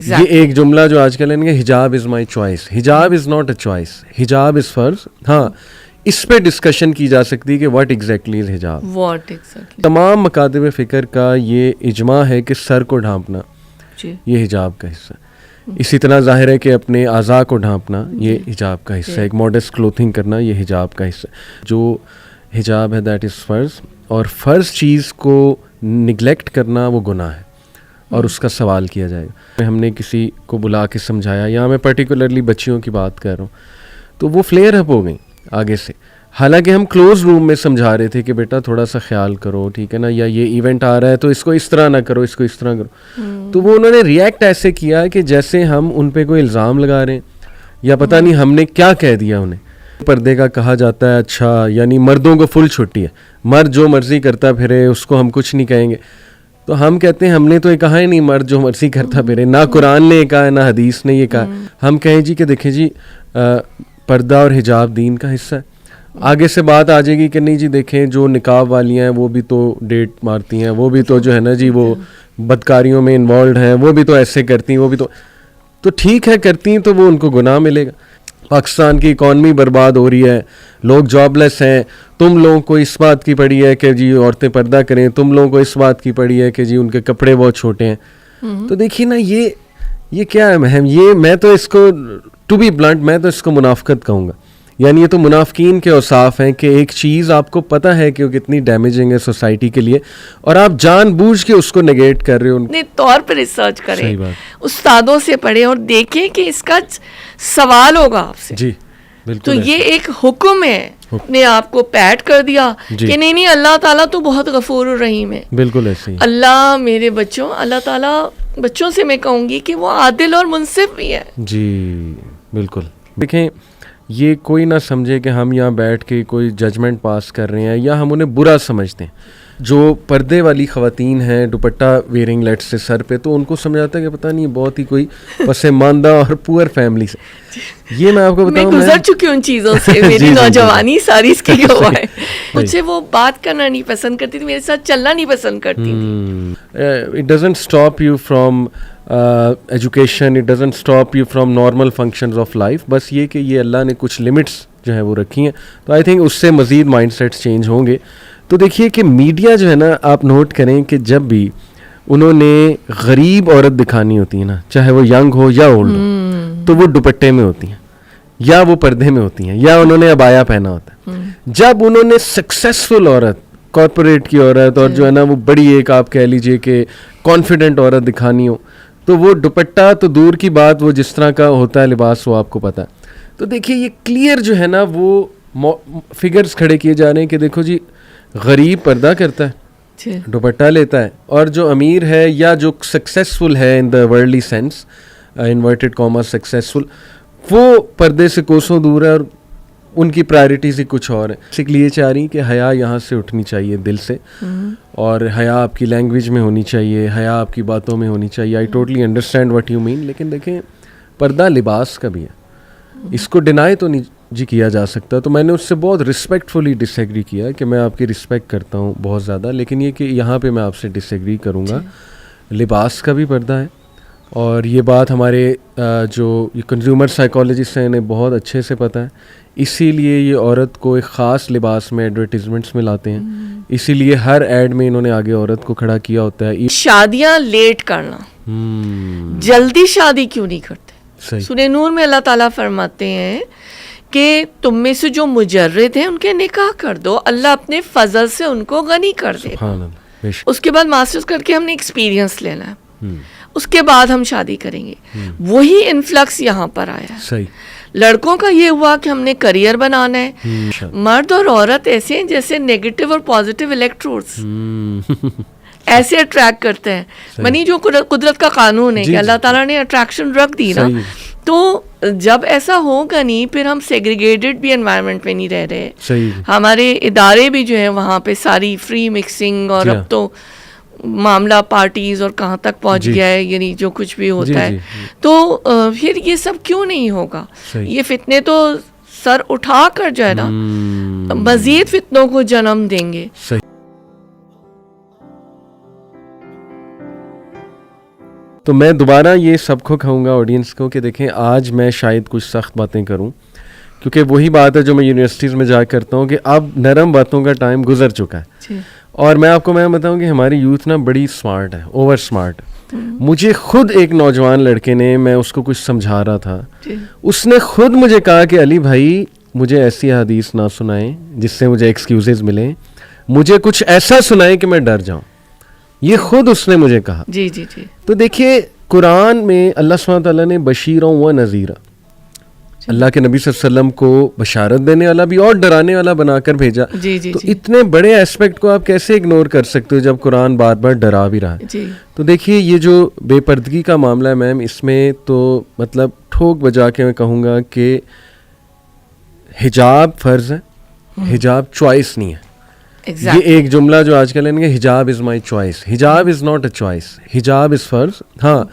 یہ ایک جملہ جو آج کل ہے حجاب از مائی چوائس. حجاب از ناٹ اے چوائس, حجاب از فرض. ہاں اس پہ ڈسکشن کی جا سکتی ہے کہ واٹ ایگزیکٹلی از حجاب. تمام مکاتب فکر کا یہ اجماع ہے کہ سر کو ڈھانپنا یہ حجاب کا حصہ ہے. اسی طرح ظاہر ہے کہ اپنے اعضاء کو ڈھانپنا یہ حجاب کا حصہ ہے. ایک ماڈسٹ کلوتھنگ کرنا یہ حجاب کا حصہ ہے. جو حجاب ہے دیٹ از فرض, اور فرض چیز کو نگلیکٹ کرنا وہ گناہ ہے اور اس کا سوال کیا جائے گا. ہم نے کسی کو بلا کے سمجھایا, یا میں پرٹیکولرلی بچیوں کی بات کر رہا ہوں, تو وہ فلیئر اپ ہو گئیں آگے سے, حالانکہ ہم کلوز روم میں سمجھا رہے تھے کہ بیٹا تھوڑا سا خیال کرو, ٹھیک ہے نا, یا یہ ایونٹ آ رہا ہے تو اس کو اس طرح نہ کرو, اس کو اس طرح کرو. تو وہ انہوں نے ریئیکٹ ایسے کیا کہ جیسے ہم ان پہ کوئی الزام لگا رہے ہیں, یا پتہ نہیں ہم نے کیا کہہ دیا انہیں. پردے کا کہا جاتا ہے اچھا یعنی مردوں کو فل چھٹی ہے, مرد جو مرضی کرتا پھرے اس کو ہم کچھ نہیں کہیں گے. تو ہم کہتے ہیں ہم نے تو یہ کہا ہی نہیں مرد جو مرضی کرتا پھرے, نہ قرآن نے یہ کہا ہے نہ حدیث نے یہ کہا. ہم کہیں جی کہ دیکھیں جی پردہ اور حجاب دین کا حصہ ہے. آگے سے بات آ جائے گی کہ نہیں جی دیکھیں جو نقاب والی ہیں وہ بھی تو ڈیٹ مارتی ہیں, وہ بھی تو جو ہے نا جی وہ بدکاریوں میں انوالوڈ ہیں, وہ بھی تو ایسے کرتی ہیں, وہ بھی تو ٹھیک ہے کرتی ہیں تو وہ ان کو گناہ ملے گا. پاکستان کی اکانومی برباد ہو رہی ہے, لوگ جاب لیس ہیں, تم لوگوں کو اس بات کی پڑی ہے کہ جی عورتیں پردہ کریں, تم لوگوں کو اس بات کی پڑی ہے کہ جی ان کے کپڑے بہت چھوٹے ہیں. تو دیکھیے نا یہ کیا ہے مہم, یہ میں تو اس کو ٹو بی بلنٹ میں تو اس کو منافقت کہوں گا. یعنی یہ تو منافقین کے اوصاف ہیں کہ ایک چیز آپ کو پتہ ہے کہ وہ کتنی ڈیمیجنگ ہے سوسائٹی کے لیے, اور آپ جان بوجھ کے اس کو نگیٹ کر رہے ہو. اپنے طور پر ریسرچ کریں, استادوں سے پڑھیں اور دیکھیں کہ اس کا سوال ہوگا آپ سے. جی بالکل. تو یہ ایک حکم ہے, نے آپ کو پیٹ کر دیا کہ نہیں اللہ تعالیٰ تو بہت غفور الرحیم ہے. بالکل ایسے ہی اللہ میرے بچوں, اللہ تعالیٰ بچوں سے میں کہوں گی کہ وہ عادل اور منصف بھی ہے. جی بالکل. دیکھیں یہ کوئی نہ سمجھے کہ ہم یہاں بیٹھ کے کوئی ججمنٹ پاس کر رہے ہیں یا ہم انہیں برا سمجھتے ہیں. جو پردے والی خواتین ہیں دوپٹہ ویئرنگ لیٹ سے سر پہ, تو ان کو سمجھاتا ہے کہ پتہ نہیں بہت ہی کوئی پسماندہ اور پور فیملی سے. یہ میں آپ کو بتاؤں, میں گزر چکی ہوں ان چیزوں سے, میری نوجوانی ساری اس کی گواہ ہے. مجھ سے وہ بات کرنا نہیں پسند کرتی تھی, میرے ساتھ چلنا نہیں پسند کرتی تھی. It doesn't stop you from education, it doesn't stop you from normal functions of life. بس یہ کہ یہ اللہ نے کچھ لمٹس جو ہے وہ رکھی ہیں, تو آئی تھنک اس سے مزید مائنڈ سیٹس چینج ہوں گے. تو دیکھیے کہ میڈیا جو ہے نا, آپ نوٹ کریں کہ جب بھی انہوں نے غریب عورت دکھانی ہوتی ہے نا, چاہے وہ ینگ ہو یا اولڈ ہو, تو وہ دوپٹے میں ہوتی ہیں یا وہ پردے میں ہوتی ہیں یا انہوں نے عبایا پہنا ہوتا ہے. جب انہوں نے سکسیسفل عورت, کارپوریٹ کی عورت, اور جو ہے نا وہ بڑی ایک آپ کہہ لیجئے کہ کانفیڈنٹ عورت دکھانی ہو, تو وہ دوپٹہ تو دور کی بات, وہ جس طرح کا ہوتا ہے لباس وہ آپ کو پتہ ہے. تو دیکھیے یہ کلیئر جو ہے نا وہ فگرز کھڑے کیے جا رہے ہیں کہ دیکھو جی غریب پردہ کرتا ہے, دوپٹہ لیتا ہے, اور جو امیر ہے یا جو سکسیسفل ہے in the worldly sense, inverted comma successful, وہ پردے سے کوسوں دور ہے اور ان کی پرائرٹیز ہی کچھ اور ہیں. اس لیے چاہ رہی کہ حیا یہاں سے اٹھنی چاہیے دل سے, اور حیا آپ کی لینگویج میں ہونی چاہیے, حیا آپ کی باتوں میں ہونی چاہیے. I totally understand what you mean, لیکن دیکھیں پردہ لباس کا بھی ہے, اس کو ڈینائی تو نہیں جی کیا جا سکتا. تو میں نے اس سے بہت رسپیکٹفلی ڈس ایگری کیا کہ میں آپ کی رسپیکٹ کرتا ہوں بہت زیادہ, لیکن یہ کہ یہاں پہ میں آپ سے ڈس ایگری کروں گا. لباس کا بھی پردہ ہے, اور یہ بات ہمارے جو کنزیومر سائیکالوجسٹ ہیں انہیں بہت اچھے سے پتہ ہے. اسی لیے یہ عورت کو ایک خاص لباس میں ایڈورٹیزمنٹس میں لاتے ہیں, اسی لیے ہر ایڈ میں انہوں نے آگے عورت کو کھڑا کیا ہوتا ہے. شادیاں لیٹ کرنا, جلدی شادی کیوں نہیں کرتے؟ سورہ نور میں اللہ تعالیٰ فرماتے ہیں کہ تم میں سے جو مجرد ہیں ان کے نکاح کر دو, اللہ اپنے فضل سے ان کو غنی کر دے. اس کے بعد ماسٹرز کر کے ہم نے ایکسپیرینس لینا ہے, اس کے بعد ہم شادی کریں گے. وہی انفلکس یہاں پر آیا ہے. لڑکوں کا یہ ہوا کہ ہم نے کریئر بنانا ہے. مرد اور عورت ایسے ہیں جیسے نیگیٹو اور پازیٹیو الیکٹروڈز, ایسے اٹریکٹ کرتے ہیں. منی جو قدرت کا قانون ہے کہ اللہ تعالیٰ نے اٹریکشن رکھ دی نا, تو جب ایسا ہوگا نہیں پھر ہم سیگریگیٹڈ بھی انوائرمنٹ میں نہیں رہ رہے. ہمارے ادارے بھی جو ہیں وہاں پہ ساری فری مکسنگ, اور اب تو معاملہ پارٹیز اور کہاں تک پہنچ گیا ہے, یعنی جو کچھ بھی ہوتا ہے. تو پھر یہ سب کیوں نہیں ہوگا؟ یہ فتنے تو سر اٹھا کر جو ہے نا مزید فتنوں کو جنم دیں گے. تو میں دوبارہ یہ سب کو کہوں گا آڈینس کو کہ دیکھیں آج میں شاید کچھ سخت باتیں کروں، کیونکہ وہی بات ہے جو میں یونیورسٹیز میں جا کرتا ہوں کہ اب نرم باتوں کا ٹائم گزر چکا ہے. اور میں آپ کو میں بتاؤں کہ ہماری یوتھ نا بڑی اسمارٹ ہے، اوور اسمارٹ. مجھے خود ایک نوجوان لڑکے نے، میں اس کو کچھ سمجھا رہا تھا، اس نے خود مجھے کہا کہ علی بھائی مجھے ایسی حدیث نہ سنائیں جس سے مجھے ایکسکیوزز ملیں، مجھے کچھ ایسا سنائیں کہ میں ڈر جاؤں. یہ خود اس نے مجھے کہا. جی جی جی. تو دیکھیے قرآن میں اللہ سبحانہ تعالیٰ نے بشیروں و نذیرہ، اللہ کے نبی صلی اللہ علیہ وسلم کو بشارت دینے والا بھی اور ڈرانے والا بنا کر بھیجا. تو اتنے بڑے ایسپیکٹ کو آپ کیسے اگنور کر سکتے ہو جب قرآن بار بار ڈرا بھی رہا ہے. تو دیکھیے یہ جو بے پردگی کا معاملہ ہے میم، اس میں تو مطلب ٹھوک بجا کے میں کہوں گا کہ حجاب فرض ہے، حجاب چوائس نہیں ہے. یہ ایک جملہ جو آج کل ہے کہ حجاب از مائی چوائس، حجاب از ناٹ اے چوائس، حجاب از فرض. ہاں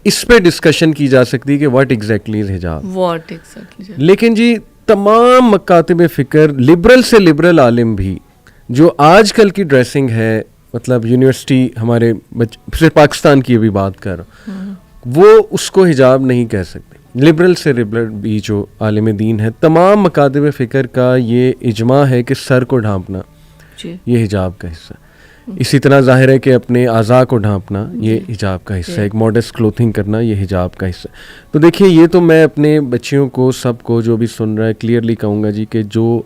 اس پہ ڈسکشن کی جا سکتی کہ واٹ ایگزیکٹلی از حجاب. لیکن جی تمام مکاتب فکر، لبرل سے لبرل عالم بھی، جو آج کل کی ڈریسنگ ہے، مطلب یونیورسٹی ہمارے صرف پاکستان کی بھی بات کر رہا ہوں، وہ اس کو حجاب نہیں کہہ سکتے. لبرل سے لبرل بھی جو عالم دین ہے، تمام مکاتب فکر کا یہ اجماع ہے کہ سر کو ڈھانپنا یہ حجاب کا حصہ. اسی طرح ظاہر ہے کہ اپنے اعضاء کو ڈھانپنا یہ حجاب کا حصہ ہے، ایک ماڈسٹ کلوتھنگ کرنا یہ حجاب کا حصہ. تو دیکھیے یہ تو میں اپنے بچیوں کو، سب کو جو بھی سن رہا ہے، کلیئرلی کہوں گا جی کہ جو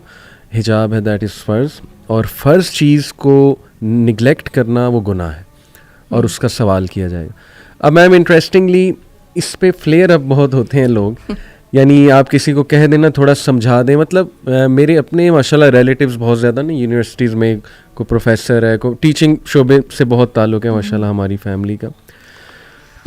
حجاب ہے دیٹ از فرض، اور فرض چیز کو نگلیکٹ کرنا وہ گناہ ہے اور اس کا سوال کیا جائے گا. اب میم انٹرسٹنگلی اس پہ فلیئر اپ بہت ہوتے ہیں لوگ، یعنی آپ کسی کو کہہ دینا تھوڑا سمجھا دیں. مطلب میرے اپنے ماشاء اللہ ریلیٹیوز بہت زیادہ نا یونیورسٹیز میں، کوئی پروفیسر ہے، کوئی ٹیچنگ شعبے سے بہت تعلق ہے ماشاء اللہ ہماری فیملی کا.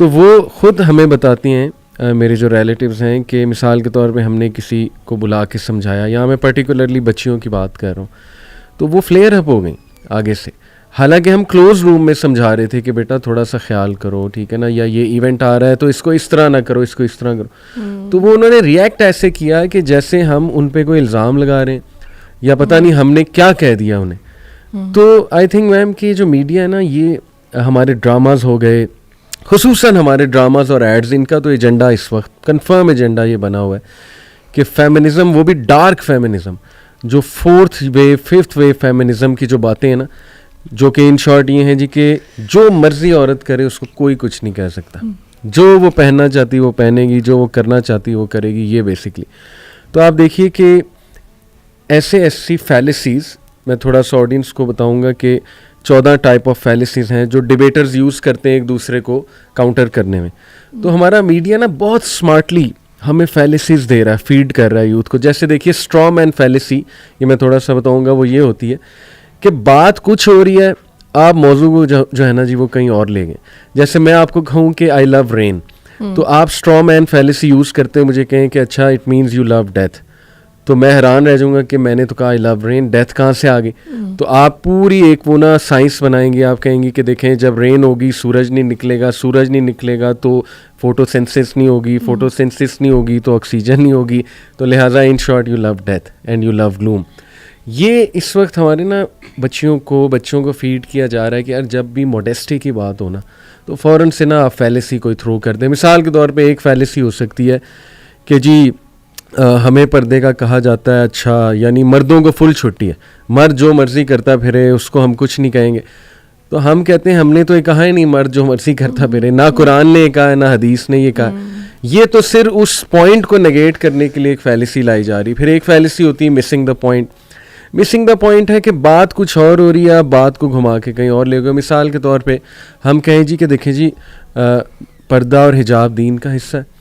تو وہ خود ہمیں بتاتی ہیں، میرے جو ریلیٹیوز ہیں، کہ مثال کے طور پہ ہم نے کسی کو بلا کے سمجھایا، یا میں پرٹیکولرلی بچیوں کی بات کر رہا ہوں، تو وہ فلیئر اپ ہو گئیں آگے سے. حالانکہ ہم کلوز روم میں سمجھا رہے تھے کہ بیٹا تھوڑا سا خیال کرو، ٹھیک ہے نا، یا یہ ایونٹ آ رہا ہے تو اس کو اس طرح نہ کرو، اس کو اس طرح کرو. تو وہ انہوں نے ریئیکٹ ایسے کیا کہ جیسے ہم ان پہ کوئی الزام لگا رہے ہیں، یا پتہ نہیں ہم نے کیا کہہ دیا انہیں. تو آئی تھنک میم کہ جو میڈیا ہے نا، یہ ہمارے ڈراماز ہو گئے، خصوصاً ہمارے ڈراماز اور ایڈز، ان کا تو ایجنڈا اس وقت کنفرم ایجنڈا یہ بنا ہوا ہے کہ فیمنزم، وہ بھی ڈارک فیمنزم، جو 4th وے 5th وے فیمنزم کی جو باتیں ہیں نا، جو کہ ان شارٹ یہ ہیں جی کہ جو مرضی عورت کرے اس کو کوئی کچھ نہیں کہہ سکتا، جو وہ پہننا چاہتی وہ پہنے گی، جو وہ کرنا چاہتی وہ کرے گی، یہ بیسکلی. تو آپ دیکھیے کہ ایسی فیلسیز، میں تھوڑا سا آڈینس کو بتاؤں گا کہ 14 ٹائپ آف فیلسیز ہیں جو ڈیبیٹرز یوز کرتے ہیں ایک دوسرے کو کاؤنٹر کرنے میں. تو ہمارا میڈیا نا بہت اسمارٹلی ہمیں فیلسیز دے رہا ہے، فیڈ کر رہا ہے یوتھ کو. جیسے دیکھیے اسٹرا مین فیلسی، یہ میں تھوڑا سا بتاؤں گا، وہ یہ ہوتی ہے کہ بات کچھ ہو رہی ہے، آپ موضوع کو جو ہے نا جی وہ کہیں اور لے گئے. جیسے میں آپ کو کہوں کہ آئی لو رین، تو آپ اسٹرا مین فیلسی یوز کرتے ہیں، مجھے کہیں کہ اچھا it means you love death, تو میں حیران رہ جاؤں گا کہ میں نے تو کہا آئی لو رین، ڈیتھ کہاں سے آ گئی. تو آپ پوری ایک وہ نا سائنس بنائیں گے، آپ کہیں گے کہ دیکھیں جب رین ہوگی سورج نہیں نکلے گا، سورج نہیں نکلے گا تو فوٹو سینسس نہیں ہوگی، فوٹو سینسس نہیں ہوگی تو آکسیجن نہیں ہوگی، تو لہٰذا in short you love death and you love gloom. یہ اس وقت ہمارے نا بچوں کو فیڈ کیا جا رہا ہے کہ یار جب بھی موڈیسٹی کی بات ہو نا تو فوراً سے نا آپ فیلسی کوئی تھرو کر دیں. مثال کے طور پہ ایک فیلسی ہو سکتی ہے کہ جی ہمیں پردے کا کہا جاتا ہے، اچھا یعنی مردوں کو فل چھٹی ہے، مرد جو مرضی کرتا پھرے اس کو ہم کچھ نہیں کہیں گے. تو ہم کہتے ہیں ہم نے تو یہ کہا ہی نہیں مرد جو مرضی کرتا پھرے، نہ قرآن نے یہ کہا نہ حدیث نے یہ کہا. یہ تو صرف اس پوائنٹ کو نگیٹ کرنے کے لیے ایک فیلسی لائی جا رہی. پھر ایک فیلسی ہوتی ہے missing the point. Missing the point ہے کہ بات کچھ اور ہو رہی ہے، آپ بات کو گھما کے کہیں اور لے گئے. مثال کے طور پہ ہم کہیں جی کہ دیکھیں جی پردہ اور حجاب دین کا حصہ ہے،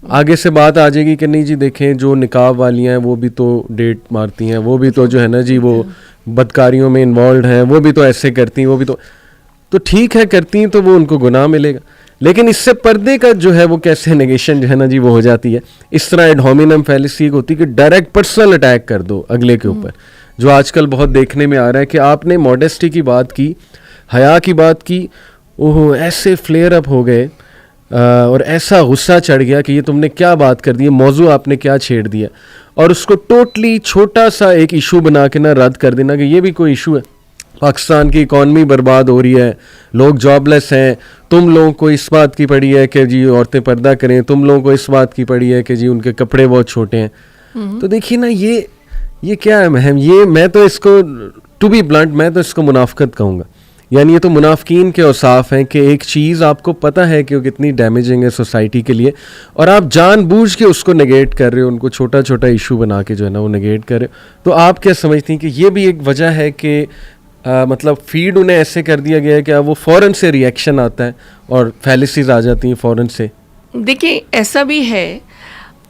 آگے سے بات آ جائے گی کہ نہیں جی دیکھیں جو نقاب والیاں ہیں وہ بھی تو ڈیٹ مارتی ہیں، وہ بھی تو جو ہے نا جی وہ بدکاریوں میں انوالوڈ ہیں، وہ بھی تو ایسے کرتی ہیں، وہ بھی تو ٹھیک ہے کرتی ہیں تو وہ ان کو گناہ ملے گا. لیکن اس سے پردے کا جو ہے وہ کیسے نیگیشن جو ہے نا جی وہ ہو جاتی ہے. اس طرح ایڈ ہومینم فیلسی ہوتی ہے کہ ڈائریکٹ پرسنل اٹیک کر دو اگلے کے اوپر، جو آج کل بہت دیکھنے میں آ رہا ہے کہ آپ نے موڈیسٹی کی بات کی، حیا کی بات کی، اوہ ایسے فلیئر اپ ہو گئے اور ایسا غصہ چڑھ گیا کہ یہ تم نے کیا بات کر دی، موضوع آپ نے کیا چھیڑ دیا، اور اس کو ٹوٹلی چھوٹا سا ایک ایشو بنا کے نا رد کر دینا کہ یہ بھی کوئی ایشو ہے. پاکستان کی اکانومی برباد ہو رہی ہے, لوگ جاب لیس ہیں, تم لوگوں کو اس بات کی پڑی ہے کہ جی عورتیں پردہ کریں, تم لوگوں کو اس بات کی پڑی ہے کہ جی ان کے کپڑے بہت چھوٹے ہیں. تو دیکھیے نا یہ کیا ہے مہم, یہ میں تو اس کو ٹو بی بلنٹ میں تو اس کو منافقت کہوں گا. یعنی یہ تو منافقین کے اوصاف ہیں کہ ایک چیز آپ کو پتہ ہے کہ وہ کتنی ڈیمیجنگ ہے سوسائٹی کے لیے, اور آپ جان بوجھ کے اس کو نگیٹ کر رہے ہو, ان کو چھوٹا چھوٹا ایشو بنا کے جو ہے نا وہ نگیٹ کر رہے ہو. تو آپ کیا سمجھتی ہیں کہ یہ بھی ایک وجہ ہے کہ مطلب فیڈ انہیں ایسے کر دیا گیا ہے کہ وہ فوراً سے ریئیکشن آتا ہے اور فیلسیز آ جاتی ہیں فوراً سے؟ دیکھیں ایسا بھی ہے,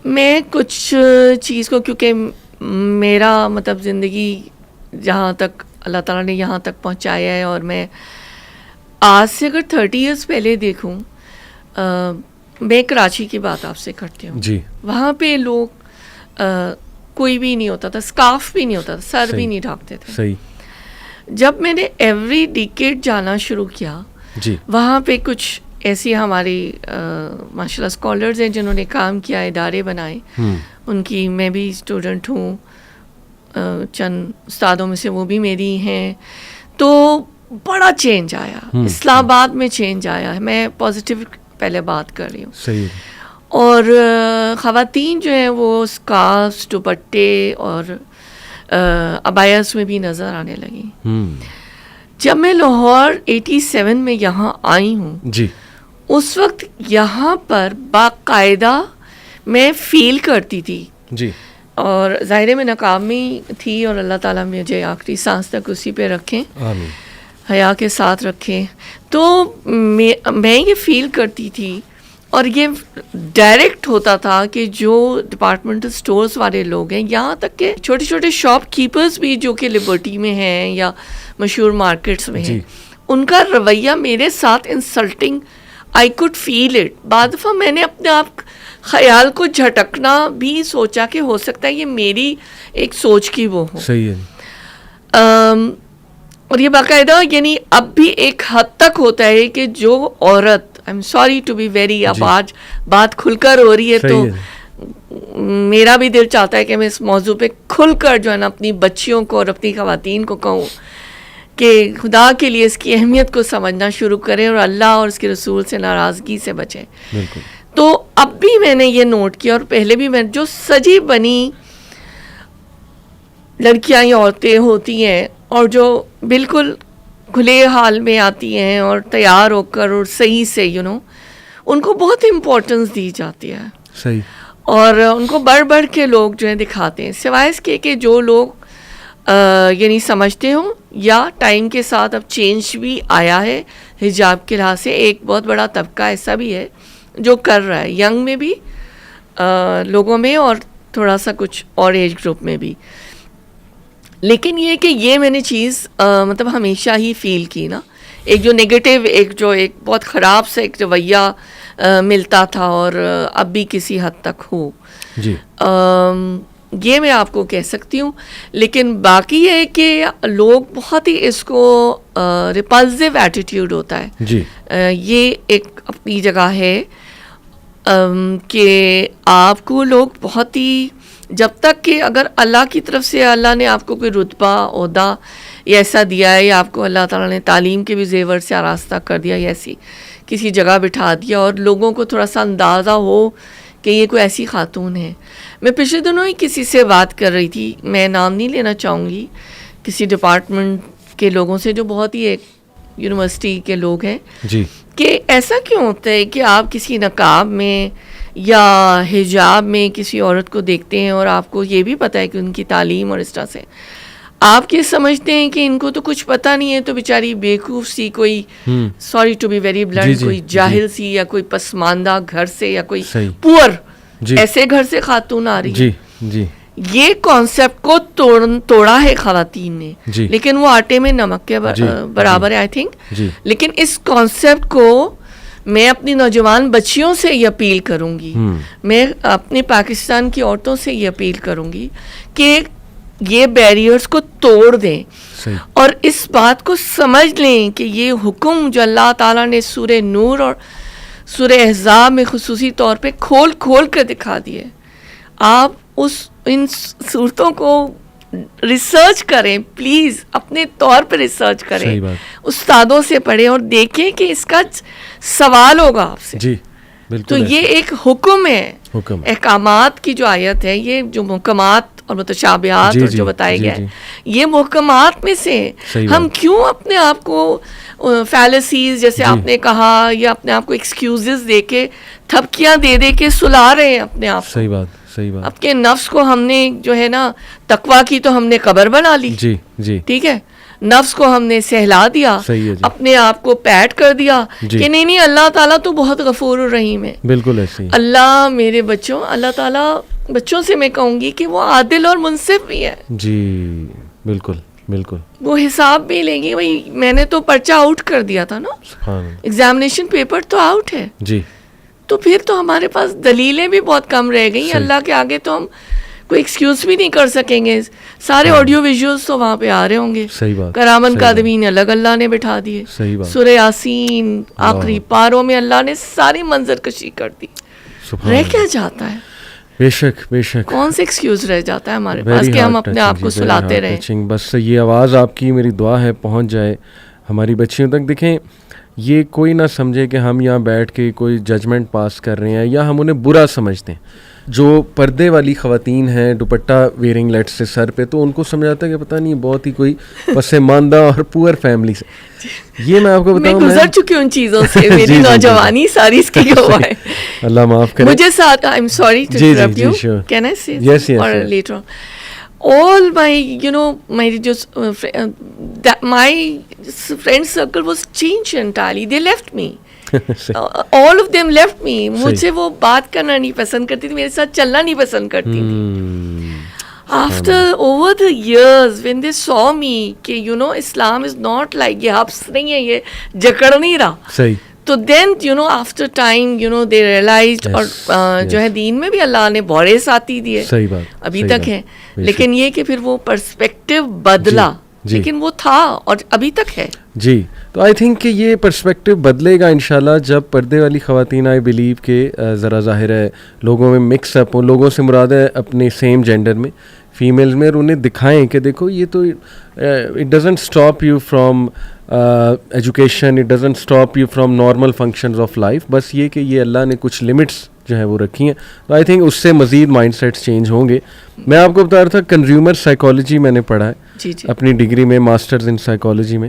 میں کچھ چیز کو کیونکہ میرا مطلب زندگی جہاں تک اللہ تعالیٰ نے یہاں تک پہنچایا ہے, اور میں آج سے اگر 30 ایئرس پہلے دیکھوں, میں کراچی کی بات آپ سے کرتی ہوں جی. وہاں پہ لوگ کوئی بھی نہیں ہوتا تھا, اسکارف بھی نہیں ہوتا تھا, سر بھی نہیں ڈھانکتے تھے. صحیح. جب میں نے ایوری ڈیکیڈ جانا شروع کیا جی وہاں پہ کچھ ایسی ہماری ماشاء اللہ اسکالرز ہیں جنہوں نے کام کیا, ادارے بنائے, ان کی میں بھی اسٹوڈنٹ ہوں, چند استادوں میں سے وہ بھی میری ہیں. تو بڑا چینج آیا, اسلام آباد میں چینج آیا, میں پازیٹیو پہلے بات کر رہی ہوں. صحیح. اور خواتین جو ہیں وہ اسکارفس, دوپٹے اور ابایاس میں بھی نظر آنے لگی. جب میں لاہور 87 میں یہاں آئی ہوں جی, اس وقت یہاں پر باقاعدہ میں فیل کرتی تھی جی, اور ظاہر میں نقاب میں تھی, اور اللہ تعالیٰ مجھے آخری سانس تک اسی پہ رکھیں, آمین, حیا کے ساتھ رکھیں. تو میں یہ فیل کرتی تھی, اور یہ ڈائریکٹ ہوتا تھا کہ جو ڈپارٹمنٹل سٹورز والے لوگ ہیں, یہاں تک کہ چھوٹے چھوٹے شاپ کیپرز بھی جو کہ لبرٹی میں ہیں یا مشہور مارکیٹس میں ہیں, ان کا رویہ میرے ساتھ insulting, I could feel it. بعض دفعہ میں نے اپنے آپ خیال کو جھٹکنا بھی سوچا کہ ہو سکتا ہے یہ میری ایک سوچ کی وہ ہو. صحیح ہے. اور یہ باقاعدہ یعنی اب بھی ایک حد تک ہوتا ہے کہ جو عورت, I'm sorry to be very, اب آج بات کھل کر ہو رہی ہے تو میرا بھی دل چاہتا ہے کہ میں اس موضوع پہ کھل کر جو ہے نا اپنی بچیوں کو اور اپنی خواتین کو کہوں کہ خدا کے لیے اس کی اہمیت کو سمجھنا شروع کریں اور اللہ اور اس کے رسول سے ناراضگی سے بچیں. بالکل. تو اب بھی میں نے یہ نوٹ کیا, اور پہلے بھی میں جو سجی بنی لڑکیاں یا عورتیں ہوتی ہیں اور جو بالکل کھلے حال میں آتی ہیں اور تیار ہو کر اور صحیح سے ان کو بہت امپورٹنس دی جاتی ہے. صحیح. اور ان کو بڑھ بڑھ کے لوگ جو ہیں دکھاتے ہیں, سوائے اس کے کہ جو لوگ یعنی سمجھتے ہوں, یا ٹائم کے ساتھ اب چینج بھی آیا ہے حجاب کے لحاظ سے. ایک بہت بڑا طبقہ ایسا بھی ہے جو کر رہا ہے, ینگ میں بھی لوگوں میں, اور تھوڑا سا کچھ اور ایج گروپ میں بھی. لیکن یہ کہ یہ میں نے چیز مطلب ہمیشہ ہی فیل کی نا, ایک جو نگیٹو, ایک بہت خراب سا ایک رویہ ملتا تھا, اور اب بھی کسی حد تک ہو. جی. یہ میں آپ کو کہہ سکتی ہوں. لیکن باقی یہ ہے کہ لوگ بہت ہی اس کو ریپلزیو ایٹیٹیوڈ ہوتا ہے. جی. یہ ایک اپنی جگہ ہے کہ آپ کو لوگ بہت ہی, جب تک کہ اگر اللہ کی طرف سے اللہ نے آپ کو کوئی رتبہ, عہدہ یا ایسا دیا ہے, یا آپ کو اللہ تعالیٰ نے تعلیم کے بھی زیور سے آراستہ کر دیا, یا ایسی کسی جگہ بٹھا دیا, اور لوگوں کو تھوڑا سا اندازہ ہو کہ یہ کوئی ایسی خاتون ہے. میں پچھلے دنوں ہی کسی سے بات کر رہی تھی, میں نام نہیں لینا چاہوں گی, کسی ڈپارٹمنٹ کے لوگوں سے جو بہت ہی ایک یونیورسٹی کے لوگ ہیں, جی, کہ ایسا کیوں ہوتا ہے کہ آپ کسی نقاب میں یا حجاب میں کسی عورت کو دیکھتے ہیں, اور آپ کو یہ بھی پتہ ہے کہ ان کی تعلیم اور اس طرح سے آپ یہ سمجھتے ہیں کہ ان کو تو کچھ پتہ نہیں ہے, تو بیچاری بیوقوف سی, کوئی sorry to be very blunt, کوئی جاہل سی, یا کوئی پسماندہ گھر سے, یا کوئی پور ایسے گھر سے خاتون آ رہی ہے. جی. یہ کانسیپٹ کو توڑا ہے خواتین نے, لیکن وہ آٹے میں نمک کے برابر ہے آئی تھنک. لیکن اس کانسیپٹ کو میں اپنی نوجوان بچیوں سے یہ اپیل کروں گی, میں اپنے پاکستان کی عورتوں سے یہ اپیل کروں گی کہ یہ بیریئرز کو توڑ دیں, اور اس بات کو سمجھ لیں کہ یہ حکم جو اللہ تعالیٰ نے سورہ نور اور سورہ احزاب میں خصوصی طور پہ کھول کر دکھا دیے, آپ ان صورتوں کو ریسرچ کریں پلیز, اپنے طور پہ ریسرچ کریں, استادوں سے پڑھیں اور دیکھیں کہ اس کا سوال ہوگا آپ سے. جی تو یہ ایک حکم ہے, احکامات کی جو آیت ہے, یہ جو محکمات اور متشابہات اور جو بتائے گئے یہ محکمات میں سے. ہم کیوں اپنے آپ کو فیلسیز جیسے آپ نے کہا یا اپنے آپ کو ایکسکیوزز دے کے تھپکیاں دے دے کے سلا رہے ہیں اپنے آپ کو. صحیح بات. اب کے نفس کو ہم نے جو ہے نا تقویٰ کی تو ہم نے قبر بنا لی. جی جی ٹھیک ہے, نفس کو ہم نے سہلا دیا, اپنے آپ کو پیٹ کر دیا کہ نہیں اللہ تعالیٰ تو بہت غفور الرحیم ہے. بالکل ایسے. اللہ میرے بچوں, اللہ تعالیٰ بچوں سے میں کہوں گی کہ وہ عادل اور منصف بھی ہے. جی بالکل بالکل. وہ حساب بھی لیں گے. وہی میں نے تو پرچہ آؤٹ کر دیا تھا نا, ایگزامینیشن پیپر تو آؤٹ ہے. جی تو پھر تو ہمارے پاس دلیلیں بھی بہت کم رہ گئی. اللہ کے آگے تو ہم کوئی ایکسکیوز بھی نہیں کر سکیں گے. سارے آڈیو ویژولز تو وہاں پہ آ رہے ہوں گے. صحیح بات. کرامن کاذبین الگ اللہ نے بٹھا دیے. صحیح بات. سورہ یاسین آخری پاروں میں اللہ نے ساری منظر کشی کر دی. رہ کیا جاتا ہے؟ بے شک بے شک. کون سے ایکسکیوز رہ جاتا ہے ہمارے پاس کہ ہم اپنے آپ کو سلاتے رہیں؟ بس یہ آواز آپ کی میری دعا ہے پہنچ جائے ہماری بچیوں تک. دیکھیں یہ کوئی نہ سمجھے کہ ہم یہاں بیٹھ کے کوئی ججمنٹ پاس کر رہے ہیں یا ہم انہیں برا سمجھتے ہیں. جو پردے والی خواتین ہیں دوپٹہ ویئرنگ لیٹ سے سر پہ, تو ان کو سمجھاتا ہے کہ پتہ نہیں بہت ہی کوئی پسماندہ اور پور فیملی سے. یہ میں آپ کو بتاؤں, میں گزر چکی ہوں ان چیزوں سے, میری نوجوانی ساری اس کی ہوا ہے. اللہ معاف کرے. مجھے ساتھ I'm sorry to interrupt you, can I say yes or later on all my you know my just that my friend circle was changed entirely. They left me. All of them left me. مجھ سے وہ بات کرنا نہیں پسند کرتی تھی, میرے ساتھ چلنا نہیں پسند کرتی تھی. After over the years when they saw me کہ you know Islam is not like یہ حبس نہیں ہے, یہ جکڑ نہیں رہا. صحیح. تو then you know after time you know they realized. اور جو ہے دین میں بھی اللہ نے بڑے ساتھی دیے, صحیح بات, ابھی تک ہے. لیکن یہ کہ پھر وہ پرسپیکٹیو بدلا, لیکن وہ تھا اور ابھی تک ہے. جی تو آئی تھنک کہ یہ پرسپیکٹیو بدلے گا انشاءاللہ جب پردے والی خواتین آئی بلیو کہ ذرا ظاہر ہے لوگوں میں مکس اپ ہوں. لوگوں سے مراد ہے اپنے سیم جینڈر میں فیمیلز میں, اور انہیں دکھائیں کہ دیکھو یہ تو it doesn't stop you from education, it doesn't stop you from normal functions of life. بس یہ کہ یہ اللہ نے کچھ لمٹس جو ہے وہ رکھی ہیں. تو آئی تھنک اس سے مزید مائنڈ سیٹس چینج ہوں گے. میں آپ کو بتا رہا تھا کنزیومر سائیکالوجی میں نے پڑھا ہے اپنی ڈگری میں, ماسٹرز ان سائیکالوجی میں.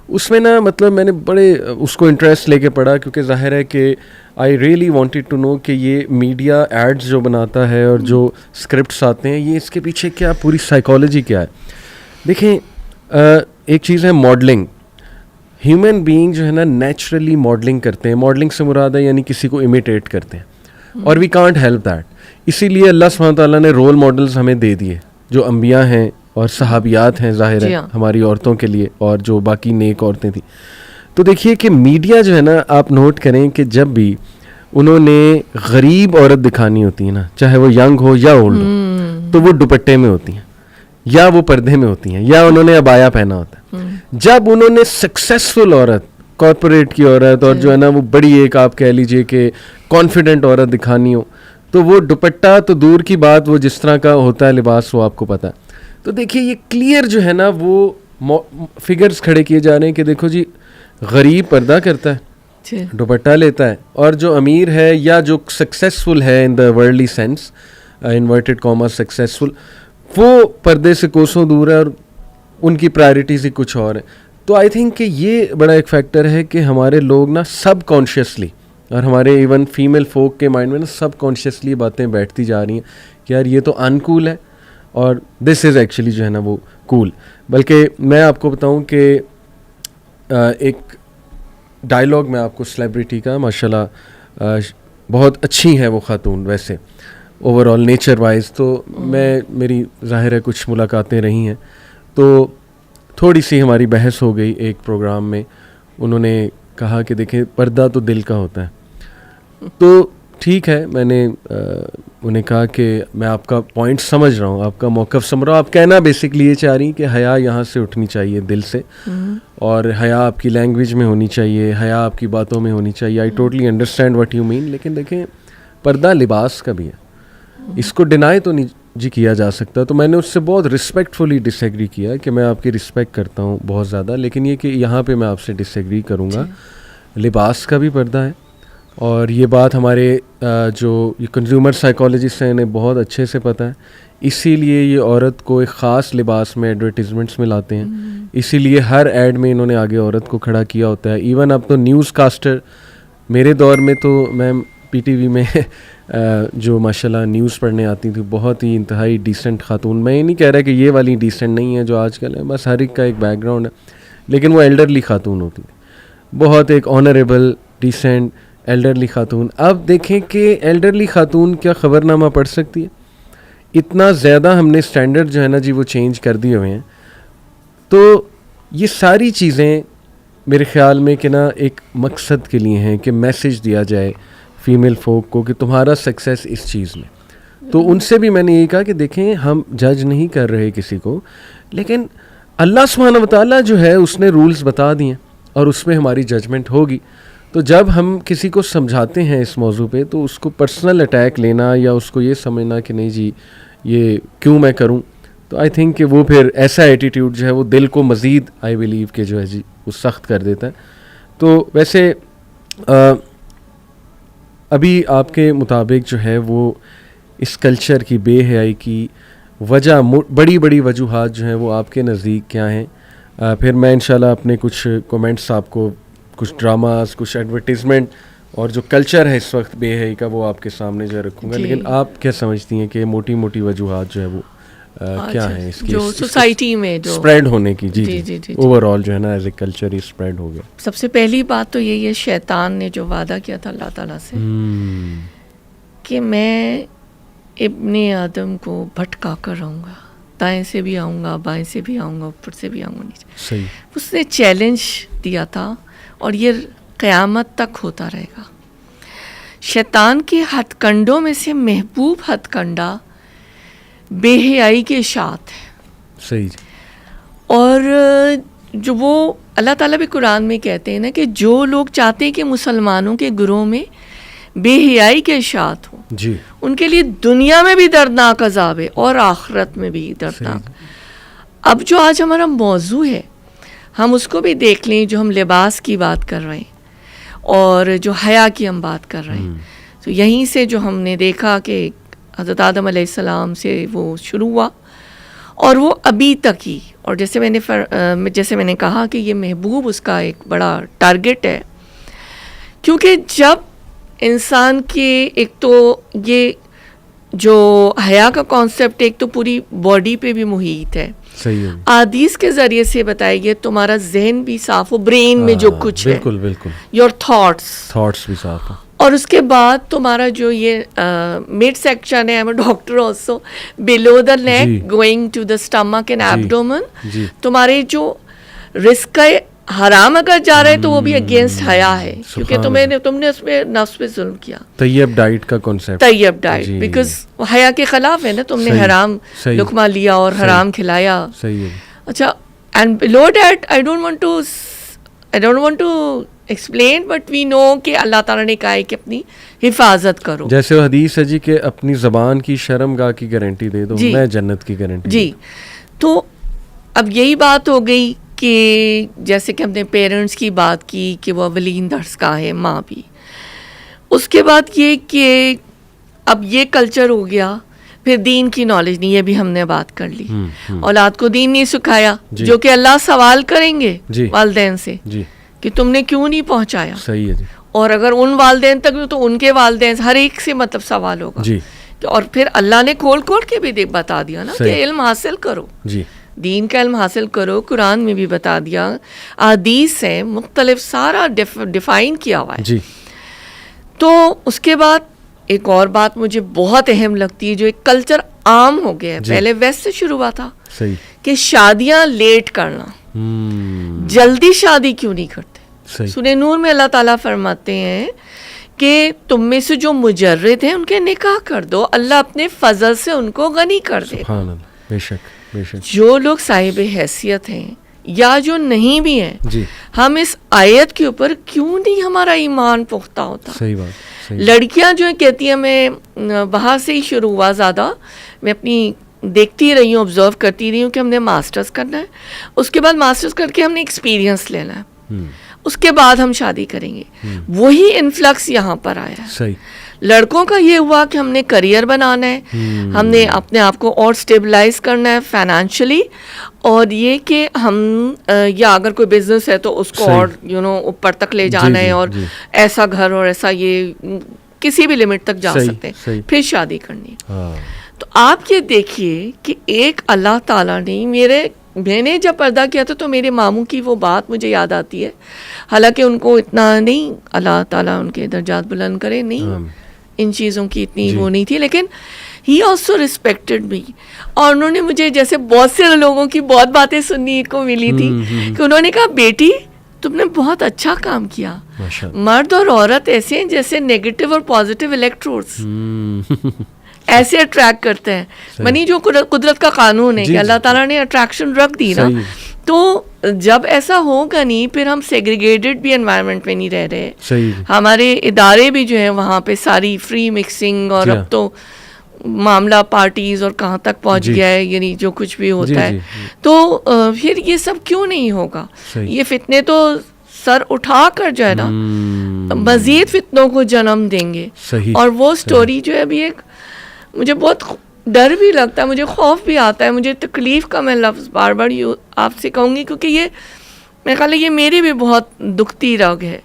اس میں نا مطلب میں نے بڑے اس کو انٹرسٹ لے کے پڑھا, کیونکہ ظاہر ہے کہ I really wanted to know کہ یہ میڈیا ایڈز جو بناتا ہے اور جو اسکرپٹس آتے ہیں یہ اس کے پیچھے کیا پوری سائیکالوجی کیا ہے. دیکھیں ایک چیز ہے ماڈلنگ. ہیومن بینگ جو ہے نا نیچرلی ماڈلنگ کرتے ہیں. ماڈلنگ سے مراد ہے یعنی کسی کو امیٹیٹ کرتے ہیں, اور وی کانٹ ہیلپ دیٹ. اسی لیے اللہ سبحانہ تعالیٰ نے رول ماڈلز ہمیں دے دیے جو انبیاء ہیں اور صحابیات ہیں ظاہر ہے ہماری عورتوں کے لیے, اور جو باقی نیک عورتیں تھیں. تو دیکھیے کہ میڈیا جو ہے نا, آپ نوٹ کریں کہ جب بھی انہوں نے غریب عورت دکھانی ہوتی ہے نا, چاہے وہ ینگ ہو یا اولڈ ہو, تو وہ دوپٹے میں ہوتی ہیں یا وہ پردے میں ہوتی ہیں یا انہوں نے عبایا پہنا ہوتا ہے. جب انہوں نے سکسیسفل عورت, کارپوریٹ کی عورت, اور جو ہے نا وہ بڑی ایک آپ کہہ لیجئے کہ کانفیڈنٹ عورت دکھانی ہو, تو وہ دوپٹہ تو دور کی بات, وہ جس طرح کا ہوتا ہے لباس وہ آپ کو پتہ ہے. تو دیکھیے یہ کلیئر جو ہے نا وہ فگرز کھڑے کیے جا رہے ہیں کہ دیکھو جی غریب پردہ کرتا ہے, دوپٹہ لیتا ہے, اور جو امیر ہے یا جو سکسیسفل ہے in the worldly sense, inverted comma successful, وہ پردے سے کوسوں دور ہے اور ان کی پرائرٹیز ہی کچھ اور ہیں. تو آئی تھنک کہ یہ بڑا ایک فیکٹر ہے کہ ہمارے لوگ نا سب کانشیسلی, اور ہمارے ایون فیمیل فوک کے مائنڈ میں نا سب کانشیسلی باتیں بیٹھتی جا رہی ہیں کہ یار یہ تو انکول ہے اور دس از ایکچولی جو ہے نا وہ کول. بلکہ میں آپ کو بتاؤں کہ ایک ڈائلاگ میں آپ کو سیلیبریٹی کا, ماشاءاللہ بہت اچھی ہے وہ خاتون ویسے اوور آل نیچر وائز, تو میری ظاہر ہے کچھ ملاقاتیں رہی ہیں, تو تھوڑی سی ہماری بحث ہو گئی ایک پروگرام میں. انہوں نے کہا کہ دیکھیں پردہ تو دل کا ہوتا ہے. تو ٹھیک ہے, میں نے انہیں کہا کہ میں آپ کا پوائنٹ سمجھ رہا ہوں, آپ کا موقف سمجھ رہا ہوں. آپ کہنا بیسکلی یہ چاہ رہی ہیں کہ حیا یہاں سے اٹھنی چاہیے دل سے, اور حیا آپ کی لینگویج میں ہونی چاہیے, حیا آپ کی باتوں میں ہونی چاہیے. I totally understand what you mean. لیکن دیکھیں پردہ لباس کا بھی ہے, اس کو ڈینائی تو نہیں جی کیا جا سکتا. تو میں نے اس سے بہت رسپیکٹفلی ڈس ایگری کیا کہ میں آپ کی رسپیکٹ کرتا ہوں بہت زیادہ, لیکن یہ کہ یہاں پہ میں آپ سے ڈس ایگری کروں گا. لباس کا بھی پردہ ہے, اور یہ بات ہمارے جو یہ کنزیومر سائیکالوجسٹ ہیں انہیں بہت اچھے سے پتہ ہے. اسی لیے یہ عورت کو ایک خاص لباس میں ایڈورٹیزمنٹس میں لاتے ہیں, اسی لیے ہر ایڈ میں انہوں نے آگے عورت کو کھڑا کیا ہوتا ہے. ایون اب تو نیوز کاسٹر, میرے دور میں تو میم پی ٹی وی میں جو ماشاء اللہ نیوز پڑھنے آتی تھی بہت ہی انتہائی ڈیسنٹ خاتون. میں یہ نہیں کہہ رہا کہ یہ والی ڈیسنٹ نہیں ہے جو آج کل ہے, بس ہر ایک کا ایک بیک گراؤنڈ ہے, لیکن وہ ایلڈرلی خاتون ہوتی تھی, بہت ایک آنریبل ڈیسنٹ ایلڈرلی خاتون. اب دیکھیں کہ ایلڈرلی خاتون کیا خبر نامہ پڑھ سکتی ہے؟ اتنا زیادہ ہم نے اسٹینڈرڈ جو ہے نا جی وہ چینج کر دیے ہوئے ہیں. تو یہ ساری چیزیں میرے خیال میں کہ نا ایک مقصد کے لیے ہیں کہ میسیج دیا جائے فیمیل فوک کو کہ تمہارا سکسیس اس چیز میں. تو ان سے بھی میں نے یہ کہا کہ دیکھیں ہم جج نہیں کر رہے کسی کو, لیکن اللہ سبحانہ و تعالیٰ جو ہے اس نے رولز بتا دیے اور اس میں ہماری ججمنٹ ہوگی. تو جب ہم کسی کو سمجھاتے ہیں اس موضوع پہ تو اس کو پرسنل اٹیک لینا یا اس کو یہ سمجھنا کہ نہیں جی یہ کیوں میں کروں, تو آئی تھنک کہ وہ پھر ایسا ایٹیٹیوڈ جو ہے وہ دل کو مزید آئی بلیو کہ جو ہے جی وہ سخت کر دیتا ہے. تو ویسے ابھی آپ کے مطابق جو ہے وہ اس کلچر کی بے حیائی کی وجہ بڑی بڑی وجوہات جو ہیں وہ آپ کے نزدیک کیا ہیں؟ پھر میں انشاءاللہ اپنے کچھ کومنٹس آپ کو, کچھ ڈراماز, کچھ ایڈورٹیزمنٹ اور جو کلچر ہے اس وقت بے حیائی کا وہ آپ کے سامنے جو رکھوں گا. لیکن آپ کیا سمجھتی ہیں کہ موٹی موٹی وجوہات جو ہے وہ کیا ہیں اس کی جو سوسائٹی میں جو اسپریڈ ہونے کی؟ جی اوور آل جو ہے نا ایز اے کلچر ہی اسپریڈ ہو گیا. سب سے پہلی بات تو یہی ہے, شیطان نے جو وعدہ کیا تھا اللہ تعالیٰ سے کہ میں ابن آدم کو بھٹکا کر رہوں گا, دائیں سے بھی آؤں گا, بائیں سے بھی آؤں گا, اوپر سے بھی آؤں گا, نیچے. صحیح. اس نے چیلنج دیا تھا اور یہ قیامت تک ہوتا رہے گا. شیطان کے ہتھ کنڈوں میں سے محبوب ہتھ کنڈا بے حیائی کے اشاعت ہے. صحیح. اور جو وہ اللہ تعالیٰ بھی قرآن میں کہتے ہیں نا کہ جو لوگ چاہتے ہیں کہ مسلمانوں کے گروہ میں بے حیائی کے اشاعت ہوں جی, ان کے لیے دنیا میں بھی دردناک عذاب ہے اور آخرت میں بھی دردناک. اب جو آج ہمارا موضوع ہے ہم اس کو بھی دیکھ لیں, جو ہم لباس کی بات کر رہے ہیں اور جو حیا کی ہم بات کر رہے ہیں, تو یہیں سے جو ہم نے دیکھا کہ حضرت آدم علیہ السلام سے وہ شروع ہوا اور وہ ابھی تک ہی, اور جیسے میں نے کہا کہ یہ محبوب اس کا ایک بڑا ٹارگٹ ہے, کیونکہ جب انسان کے ایک تو یہ جو حیا کا کانسیپٹ ایک تو پوری باڈی پہ بھی محیط ہے, احادیث کے ذریعے سے بتایا گیا تمہارا ذہن بھی صاف ہو, برین میں جو کچھ ہے بالکل بالکل, یور تھاٹس بھی صاف ہو, اور اس کے بعد تمہارا جو یہ مڈ سیکشن ہے, I am a doctor also, below the neck going to the stomach and abdomen, تمہارے جو رزق حرام اگر جا رہے تو وہ بھی اگینسٹ حیا ہے, کیونکہ تم نے اس میں نفس پہ ظلم کیا. طیب ڈائٹ کا کانسیپٹ, طیب ڈائٹ, بیکاز حیا کے خلاف ہے نا, تم نے حرام لقمہ لیا اور حرام کھلایا. اچھا, and below that I don't want to explain, but we know کہ اللہ تعالیٰ نے کہا ہے کہ اپنی حفاظت کرو. جیسے وہ حدیث ہے جی کہ اپنی زبان کی شرم گاہ کی گارنٹی دے دو, میں جنت کی گارنٹی. جی, تو اب یہی بات ہو گئی کہ جیسے کہ ہم نے پیرنٹس کی بات کی کہ وہ اولین درس کا ہے, ماں بھی. اس کے بعد یہ کہ اب یہ کلچر ہو گیا, پھر دین کی نالج نہیں, یہ بھی ہم نے بات کر لی. اولاد کو دین نہیں سکھایا, جو کہ اللہ سوال کریں گے والدین سے کہ تم نے کیوں نہیں پہنچایا. صحیح ہے جی. اور اگر ان والدین تک تو ان کے والدین ہر ایک سے مطلب سوال ہوگا جی. اور پھر اللہ نے کھول کے بھی بتا دیا نا کہ علم حاصل کرو جی, دین کا علم حاصل کرو. قرآن میں بھی بتا دیا, احادیث سے مختلف سارا ڈیفائن کیا ہوا ہے جی. تو اس کے بعد ایک اور بات مجھے بہت اہم لگتی ہے, جو ایک کلچر عام ہو گیا ہے, پہلے ویسٹ سے شروع ہوا تھا کہ شادیاں لیٹ کرنا, جلدی شادی کیوں نہیں کرتے. سورہ نور میں اللہ تعالیٰ فرماتے ہیں کہ تم میں سے جو مجرد ہیں ان کے نکاح کر دو, اللہ اپنے فضل سے ان کو غنی کر دے. بے شک بے شک. جو لوگ صاحب حیثیت ہیں یا جو نہیں بھی ہیں, ہم اس آیت کے اوپر کیوں نہیں ہمارا ایمان پختہ ہوتا. صحیح بات. لڑکیاں جو کہتی ہیں, میں وہاں سے ہی شروع ہوا زیادہ, میں اپنی دیکھتی رہی ہوں, آبزرو کرتی رہی ہوں کہ ہم نے ماسٹرز کرنا ہے, اس کے بعد ماسٹرز کر کے ہم نے ایکسپیرینس لینا ہے, اس کے بعد ہم شادی کریں گے. وہی انفلکس یہاں پر آیا ہے. صحیح. لڑکوں کا یہ ہوا کہ ہم نے کریئر بنانا ہے, ہم نے اپنے آپ کو اور اسٹیبلائز کرنا ہے فائنینشلی, اور یہ کہ ہم یا اگر کوئی بزنس ہے تو اس کو اور اوپر تک لے جانا ہے, اور ایسا گھر اور ایسا یہ کسی بھی لمٹ تک جا سکتے ہیں, پھر شادی کرنی. تو آپ یہ دیکھیے کہ ایک اللہ تعالیٰ نے میں نے جب پردہ کیا تھا تو میرے ماموں کی وہ بات مجھے یاد آتی ہے, حالانکہ ان کو اتنا نہیں, اللہ تعالیٰ ان کے درجات بلند کرے, نہیں ان چیزوں کی اتنی وہ نہیں تھی, لیکن ہی آلسو ریسپیکٹڈ می. اور انہوں نے مجھے, جیسے بہت سے لوگوں کی بہت باتیں سننے کو ملی تھی, کہ انہوں نے کہا بیٹی تم نے بہت اچھا کام کیا, مرد اور عورت ایسے ہیں جیسے نیگیٹو اور پازیٹیو الیکٹروڈس ایسے اٹریکٹ کرتے ہیں. منی جو قدرت کا قانون ہے کہ اللہ تعالیٰ نے اٹریکشن رکھ دی نا, تو جب ایسا ہوگا نہیں پھر ہم سیگریگیٹڈ بھی انوائرمنٹ میں نہیں رہ رہے. ہمارے ادارے بھی جو ہیں وہاں پہ ساری فری مکسنگ, اور اب تو معاملہ پارٹیز اور کہاں تک پہنچ گیا ہے, یعنی جو کچھ بھی ہوتا ہے, تو پھر یہ سب کیوں نہیں ہوگا. یہ فتنے تو سر اٹھا کر جو ہے نا مزید فتنوں کو جنم دیں گے. اور وہ سٹوری جو ہے ابھی ایک, مجھے بہت ڈر بھی لگتا ہے, مجھے خوف بھی آتا ہے, مجھے تکلیف کا میں لفظ بار بار آپ سے کہوں گی, کیونکہ یہ میرے خیال ہے یہ میری بھی بہت دکھتی رگ ہے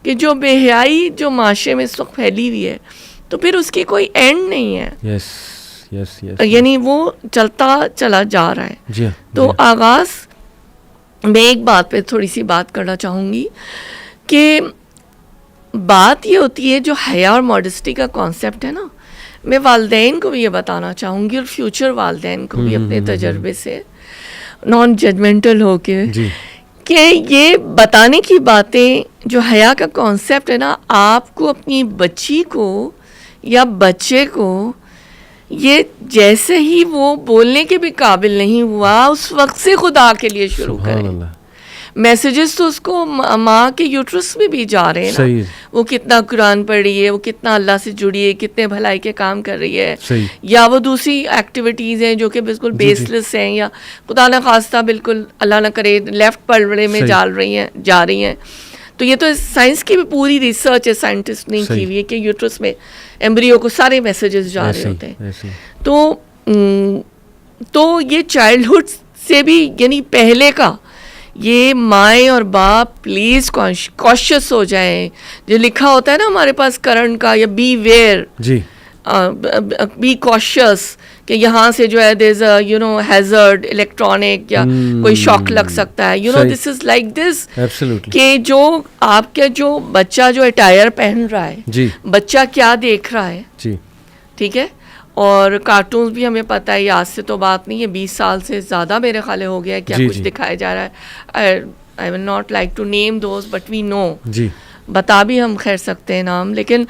کہ جو بے حیائی جو معاشرے میں اس وقت پھیلی ہوئی ہے, تو پھر اس کی کوئی اینڈ نہیں ہے. یعنی وہ چلتا چلا جا رہا ہے. تو آغاز میں ایک بات پہ تھوڑی سی بات کرنا چاہوں گی, کہ بات یہ ہوتی ہے جو حیا اور ماڈسٹی کا کانسیپٹ ہے نا, میں والدین کو بھی یہ بتانا چاہوں گی, اور فیوچر والدین کو بھی اپنے تجربے سے نان ججمنٹل ہو کے, کہ یہ بتانے کی باتیں جو حیا کا کانسیپٹ ہے نا, آپ کو اپنی بچی کو یا بچے کو, یہ جیسے ہی وہ بولنے کے بھی قابل نہیں ہوا اس وقت سے خدا کے لیے شروع کریں. میسیجز تو اس کو ماں کے یوٹرس میں بھی جا رہے ہیں نا, وہ کتنا قرآن پڑھ رہی ہے, وہ کتنا اللہ سے جڑی ہے, کتنے بھلائی کے کام کر رہی ہے, یا وہ دوسری ایکٹیویٹیز ہیں جو کہ بالکل بیس لیس ہیں, یا خدا نہ خواستہ بالکل اللہ نہ کرے لیفٹ پلڑے میں جا رہی ہیں. تو یہ تو سائنس کی بھی پوری ریسرچ ہے, سائنٹسٹ نے کی ہوئی ہے, کہ یوٹرس میں ایمبریو کو سارے میسیجز جا رہے ہوتے ہیں. تو یہ چائلڈہڈ سے بھی, یعنی پہلے کا, یہ مائیں اور باپ پلیز کاشیس ہو جائیں. جو لکھا ہوتا ہے نا ہمارے پاس کرنٹ کا, یا بی ویئر, بی کاشیس, کہ یہاں سے جو ہے دیر از اے ہیزرڈ الیکٹرانک, یا کوئی شاک لگ سکتا ہے, دس از لائک دس, کہ جو آپ کا جو بچہ جو اٹائر پہن رہا ہے, بچہ کیا دیکھ رہا ہے, ٹھیک ہے. اور کارٹونز بھی ہمیں پتہ ہے, آج سے تو بات نہیں ہے, 20 سال سے زیادہ میرے خیال ہو گیا ہے کیا کچھ دکھایا جا رہا ہے. I will not like to name those but we know, بتا بھی ہم خیر سکتے ہیں نام, لیکن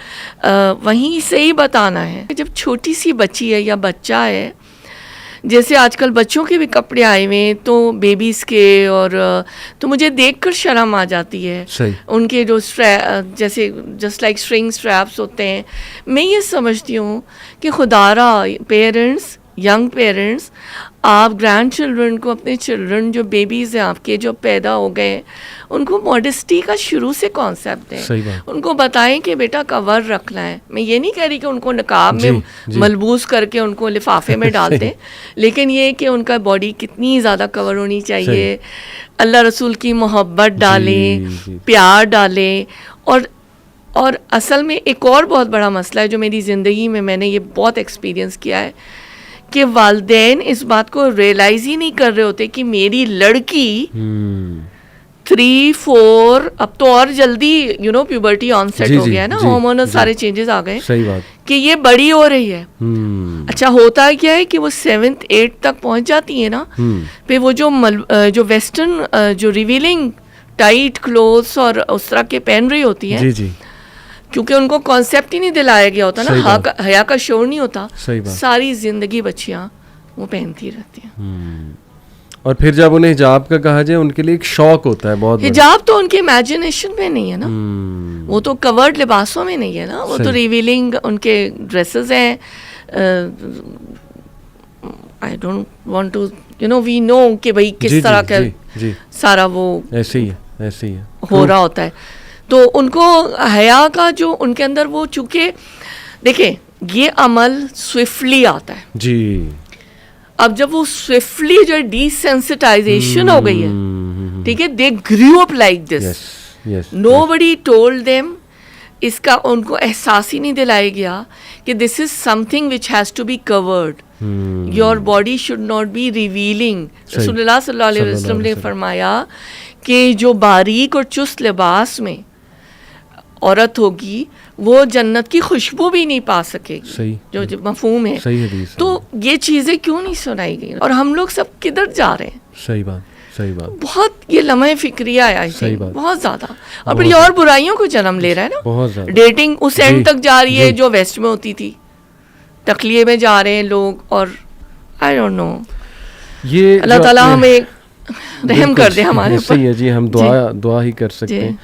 وہیں سے ہی بتانا ہے. جب چھوٹی سی بچی ہے یا بچہ ہے, جیسے آج کل بچوں کے بھی کپڑے آئے ہوئے ہیں تو بیبیز کے, اور تو مجھے دیکھ کر شرم آ جاتی ہے. ان کے جو جیسے جسٹ لائک اسٹرنگ اسٹریپس ہوتے ہیں, میں یہ سمجھتی ہوں کہ خدارا پیرنٹس, ینگ پیرنٹس, آپ گرینڈ چلڈرن کو, اپنے چلڈرن جو بیبیز ہیں آپ کے جو پیدا ہو گئے ہیں, ان کو ماڈسٹی کا شروع سے کانسیپٹ دیں. ان کو بتائیں کہ بیٹا کور رکھنا ہے. میں یہ نہیں کہہ رہی کہ ان کو نقاب میں ملبوس کر کے ان کو لفافے میں ڈال دیں, لیکن یہ کہ ان کا باڈی کتنی زیادہ کور ہونی چاہیے, اللہ رسول کی محبت ڈالیں, پیار ڈالیں. اور اصل میں ایک اور بہت بڑا مسئلہ ہے جو میری زندگی میں نے یہ بہت ایکسپیرینس کیا ہے, کہ والدین اس بات کو ریئلائز ہی نہیں کر رہے ہوتے کہ میری لڑکی 3-4, اب تو اور جلدی پیوبرٹی آن سیٹ ہو گیا ہے نا, ہارمونل سارے چینجز آ گئے, کہ یہ بڑی ہو رہی ہے. اچھا ہوتا کیا ہے کہ وہ 7th 8th تک پہنچ جاتی ہے نا, پھر وہ جو ویسٹرن جو ریویلنگ ٹائٹ کلوتھس اور اس طرح کے پہن رہی ہوتی ہیں, کیونکہ ان کو کانسیپٹ ہی نہیں دلایا گیا ہوتا نا, حیا کا شعور نہیں ہوتا, ساری زندگی بچیاں وہ پہنتی رہتی ہیں. اور پھر جب انہیں حجاب کا کہا جائے ان کے لیے ایک شوق ہوتا ہے بہت. حجاب تو ان کے امیجنیشن میں نہیں ہے نا, وہ تو کورڈ لباسوں میں نہیں ہے نا, وہ تو ریویلنگ ان کے ڈریسز ہیں. I don't want to, we know کہ بھائی کس طرح کا سارا وہ ایسے ہی ہے ہو رہا ہوتا ہے. تو ان کو حیا کا جو ان کے اندر وہ, چونکہ دیکھیں یہ عمل سوئفٹلی آتا ہے جی. اب جب وہ سوئفٹلی جو ہے ڈی سینسٹائزیشن ہو گئی ہے, ٹھیک ہے, they give up like this, nobody told them, اس کا ان کو احساس ہی نہیں دلایا گیا کہ this is something which has to be covered, your body should not be revealing. رسول اللہ صلی اللہ علیہ وسلم نے فرمایا کہ جو باریک اور چست لباس میں عورت ہوگی وہ جنت کی خوشبو بھی نہیں پا سکے گی, جو مفہوم ہے. تو یہ چیزیں کیوں نہیں سنائی گئی, اور ہم لوگ سب کدھر جا رہے ہیں؟ صحیح بات. بہت یہ لمحہ فکریہ ہے بہت زیادہ, اور پھر یہ اور برائیوں کو جنم لے رہا ہے نا. بہت زیادہ ڈیٹنگ اس اینڈ تک جا رہی ہے جو ویسٹ میں ہوتی تھی, تخلیے میں جا رہے ہیں لوگ, اور آئی ڈونٹ نو, یہ اللہ تعالیٰ ہمیں رحم کر دے ہمارے اوپر. صحیح ہے جی, ہم دعا ہی کر سکتے ہیں.